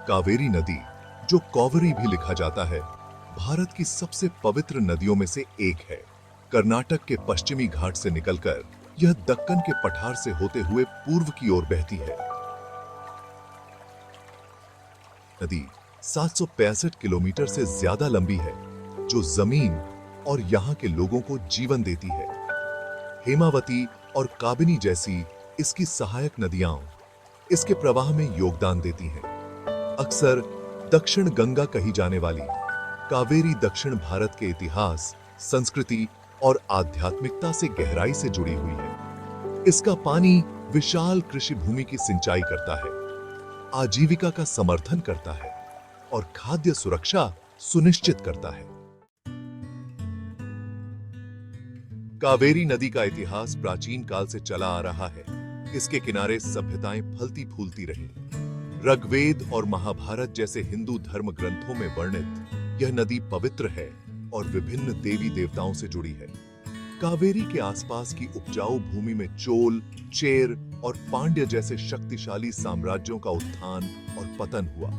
कावेरी नदी, जो कॉवरी भी लिखा जाता है, भारत की सबसे पवित्र नदियों में से एक है। कर्नाटक के पश्चिमी घाट से निकलकर यह दक्कन के पठार से होते हुए पूर्व की ओर बहती है। नदी 765 किलोमीटर से ज्यादा लंबी है, जो जमीन और यहाँ के लोगों को जीवन देती है। हेमावती और काबिनी जैसी इसकी सहायक नदियां इसके प्रवाह में योगदान देती हैं। अक्सर दक्षिण गंगा कही जाने वाली कावेरी दक्षिण भारत के इतिहास, संस्कृति और आध्यात्मिकता से गहराई से जुड़ी हुई है। इसका पानी विशाल कृषि भूमि की सिंचाई करता है, आजीविका का समर्थन करता है और खाद्य सुरक्षा सुनिश्चित करता है। कावेरी नदी का इतिहास प्राचीन काल से चला आ रहा है। इसके किनारे सभ्यताएं फलती फूलती रही। ऋग्वेद और महाभारत जैसे हिंदू धर्म ग्रंथों में वर्णित यह नदी पवित्र है और विभिन्न देवी देवताओं से जुड़ी है। कावेरी के आसपास की उपजाऊ भूमि में चोल, चेर और पांड्य जैसे शक्तिशाली साम्राज्यों का उत्थान और पतन हुआ।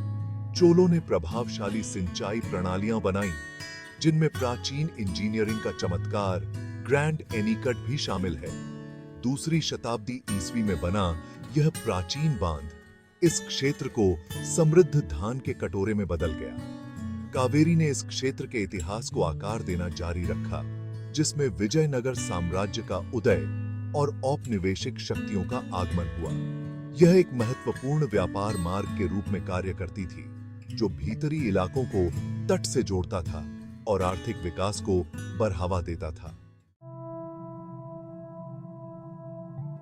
चोलों ने प्रभावशाली सिंचाई प्रणालियां बनाई, जिनमें प्राचीन इंजीनियरिंग का चमत्कार ग्रैंड एनीकट भी शामिल है। दूसरी शताब्दी ईस्वी में बना यह प्राचीन बांध इस क्षेत्र को समृद्ध धान के कटोरे में बदल गया। कावेरी ने इस क्षेत्र के इतिहास को आकार देना जारी रखा, जिसमें विजयनगर साम्राज्य का उदय और औपनिवेशिक शक्तियों का आगमन हुआ। यह एक महत्वपूर्ण व्यापार मार्ग के रूप में कार्य करती थी, जो भीतरी इलाकों को तट से जोड़ता था और आर्थिक विकास को बढ़ावा देता था।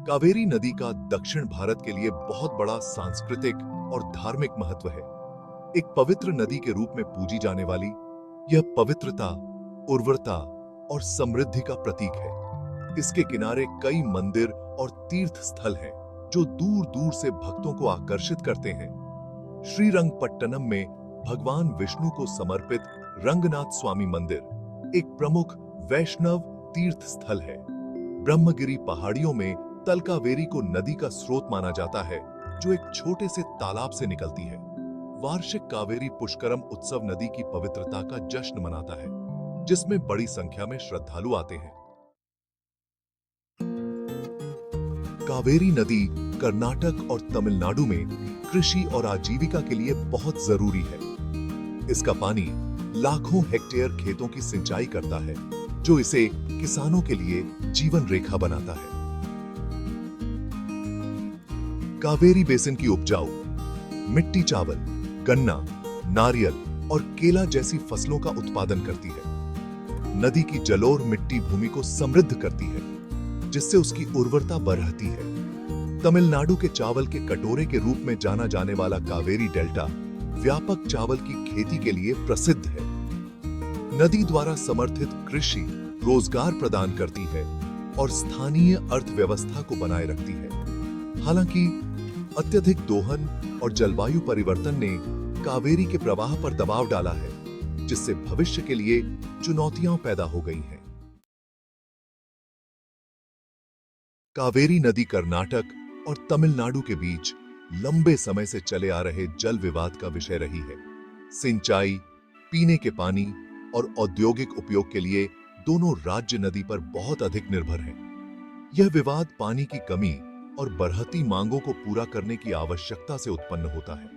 कावेरी नदी का दक्षिण भारत के लिए बहुत बड़ा सांस्कृतिक और धार्मिक महत्व है। एक पवित्र नदी के रूप में पूजी जाने वाली यह पवित्रता, उर्वरता और समृद्धि का प्रतीक है। इसके किनारे कई मंदिर और तीर्थ स्थल हैं, जो दूर दूर से भक्तों को आकर्षित करते हैं। श्रीरंगपट्टनम में भगवान विष्णु को समर्पित रंगनाथ स्वामी मंदिर एक प्रमुख वैष्णव तीर्थ स्थल है। ब्रह्मगिरी पहाड़ियों में तलकावेरी को नदी का स्रोत माना जाता है, जो एक छोटे से तालाब से निकलती है। वार्षिक कावेरी पुष्करम उत्सव नदी की पवित्रता का जश्न मनाता है, जिसमें बड़ी संख्या में श्रद्धालु आते हैं। कावेरी नदी कर्नाटक और तमिलनाडु में कृषि और आजीविका के लिए बहुत जरूरी है। इसका पानी लाखों हेक्टेयर खेतों की सिंचाई करता है, जो इसे किसानों के लिए जीवन रेखा बनाता है। कावेरी बेसिन की उपजाऊ मिट्टी चावल, गन्ना, नारियल और केला जैसी फसलों का उत्पादन करती है। नदी की जलोढ़ मिट्टी भूमि को समृद्ध करती है, जिससे उसकी उर्वरता बढ़ती है। तमिलनाडु के चावल के कटोरे के रूप में जाना जाने वाला कावेरी डेल्टा व्यापक चावल की खेती के लिए प्रसिद्ध है। नदी द्वारा समर्थित कृषि रोजगार प्रदान करती है और स्थानीय अर्थव्यवस्था को बनाए रखती है। हालांकि अत्यधिक दोहन और जलवायु परिवर्तन ने कावेरी के प्रवाह पर दबाव डाला है, जिससे भविष्य के लिए चुनौतियां पैदा हो गई हैं। कावेरी नदी कर्नाटक और तमिलनाडु के बीच लंबे समय से चले आ रहे जल विवाद का विषय रही है। सिंचाई, पीने के पानी और औद्योगिक उपयोग के लिए दोनों राज्य नदी पर बहुत अधिक निर्भर हैं। यह विवाद पानी की कमी और बढ़ती मांगों को पूरा करने की आवश्यकता से उत्पन्न होता है।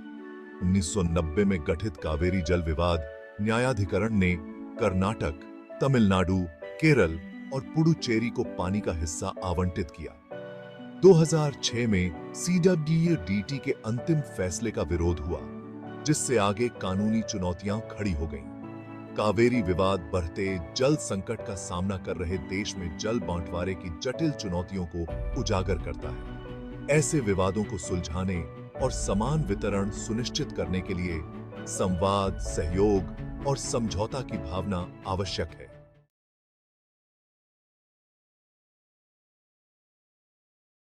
1990 में गठित कावेरी जल विवाद न्यायाधिकरण ने कर्नाटक, तमिलनाडु, केरल और पुडुचेरी को पानी का हिस्सा आवंटित किया। 2006 में CWDT के अंतिम फैसले का विरोध हुआ, जिससे आगे कानूनी चुनौतियां खड़ी हो गईं। कावेरी विवाद बढ़ते जल संकट का सामना कर रहे देश में जल बंटवारे की जटिल चुनौतियों को उजागर करता है। ऐसे विवादों को सुलझाने और समान वितरण सुनिश्चित करने के लिए संवाद, सहयोग और समझौता की भावना आवश्यक है।